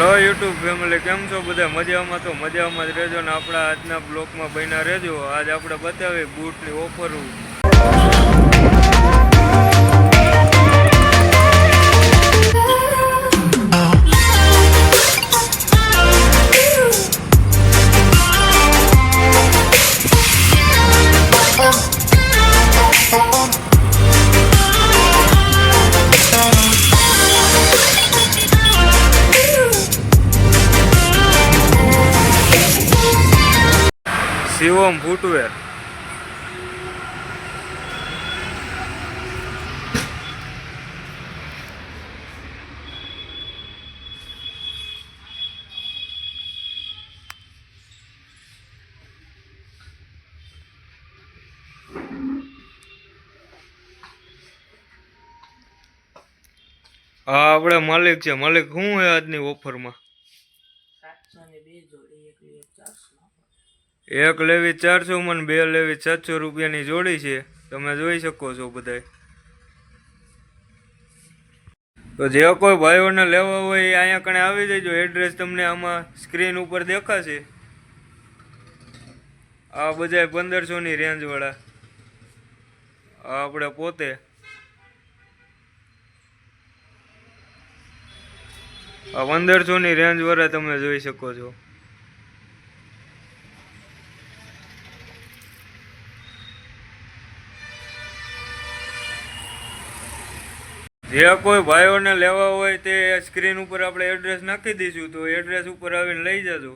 Hello YouTube family, કેમ છો બધા? મજામાં? તો મજામાં જ રહેજો ને આપણા આજના બ્લોગમાં બન્યા રહેજો. આજ આપણે બતાવીએ બૂટની ઓફર. શિવમ ફૂટવેર. હા, આપણે માલિક છે. માલિક શું છે આજની ઓફરમાં? એક લેવી 400 માં, બે લેવી 700 રૂપિયાની જોડી છે. તમે જોઈ શકો છો બધાય. તો જે કોઈ ભાઈઓને લેવા હોય એ અહીંયા કણે આવી જજો. એડ્રેસ તમને આમાં સ્ક્રીન ઉપર દેખાશે. આ બધા 1500ની રેન્જ વાળા. આપણે પોતે 1500ની રેન્જ વાળા તમે જોઈ શકો છો. જે કોઈ ભાઈઓને લેવા હોય તે સ્ક્રીન ઉપર આપણે એડ્રેસ નાખી દઈશું, તો એડ્રેસ ઉપર આવીને લઈ જજો.